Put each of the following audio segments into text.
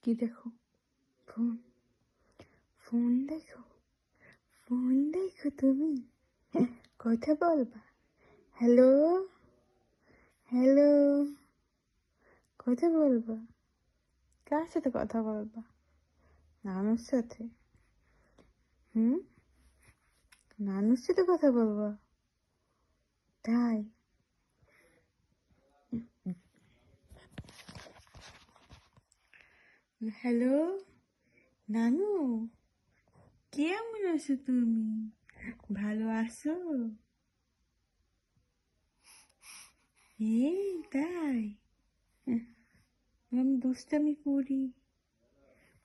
কি দেখো? Phone phone দেখো, ফোন দেখো তুমি? কথা বলবা? হ্যালো হ্যালো, কথা বলবা? কার সাথে কথা বলবা? নানুর সাথে? নানুর সাথে কথা বলবা? তাই? হ্যালো নানু, কেমন আছো তুমি? ভালো আছো? এই তাই? আমি দুষ্টামি করি,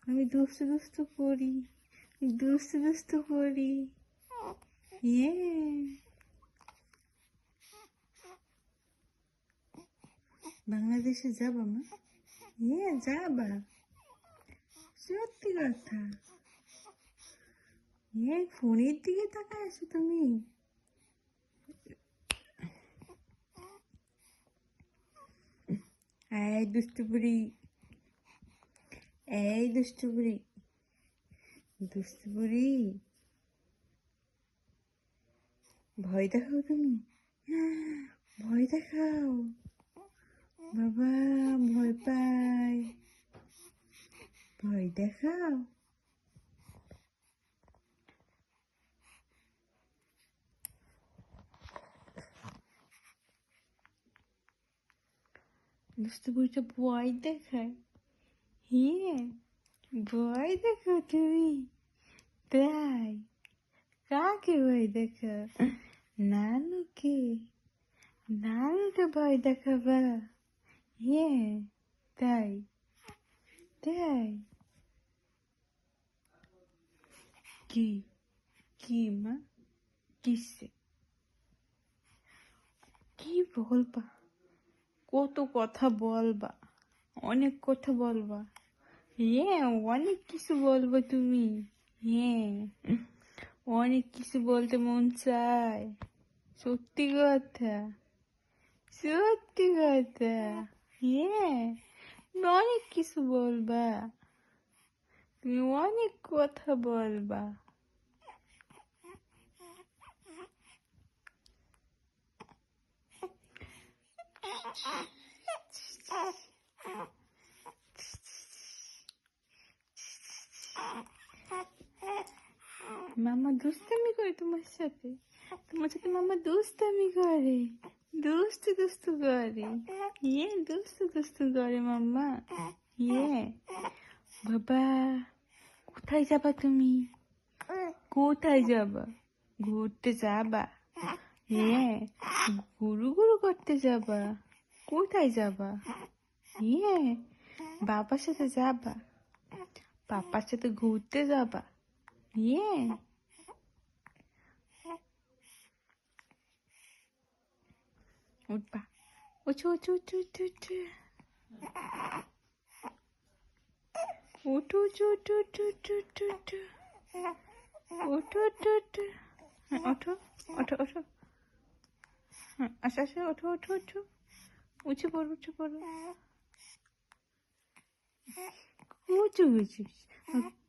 আমি দুষ্টু দুষ্টু করি, দুষ্টু দুষ্টু করি। বাংলাদেশে যাবো মা? যাবা? সত্যি কথা? ফোনের দিকে তাকায় আছো তুমি? এই দুষ্টু বুড়ি, এই দুষ্টু বুড়ি, দুষ্টু বুড়ি, ভয় দেখাও তুমি? ভয় দেখাও? বাবা ভয় পায়, ভয় দেখাও? দুষ্টু বুড়িটা ভয় দেখায়? ভয় দেখো তুমি? তাই? কাকে ভয় দেখা? নানুকে? নানুকে ভয় দেখাবা? তাই? তাই? কি কি মা? কিসে? কি বলবা? কত কথা বলবা, অনেক কথা বলবা। অনেক কিছু বলবো তুমি। অনেক কিছু বলতে মন চায়। সত্যি কথা, সত্যি কথা। অনেক কিছু বলবা, তুমি অনেক কথা বলবা। মামা দুষ্টামি করে তোমার সাথে? তোমার সাথে মামা দুষ্টামি করে, দুষ্টু দুষ্টু করে। দুষ্টু দুষ্টু করে মাম্মা। বাবা, কোথায় যাবা তুমি? কোথায় যাবা? ঘুরতে যাবা? গুরু গুরু করতে যাবা? কোথায় যাবা? বাবার সাথে যাবা? পাপার সাথে ঘুরতে যাবা? উঠবা? উঠু উঠু উঠু উঠু উঠু উঠু উঠু উঠু উঠু উঠু উঠু উঠু উঠু উঠু উঠু ওঠো ওঠো ওঠো। আসো আসো, ওঠো ওঠো ওঠো, উঠে পড়ো উঠে পড়ো। কুচু কুচু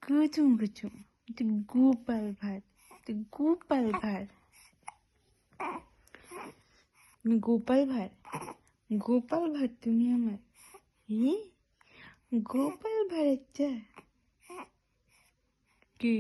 কুচুম কুচুম, গোপাল ভাঁড়, গোপাল ভাঁড়, গোপাল ভাঁড়, গোপাল ভাঁড় তুমি আমার। গোপাল ভাঁড়ের চা কি?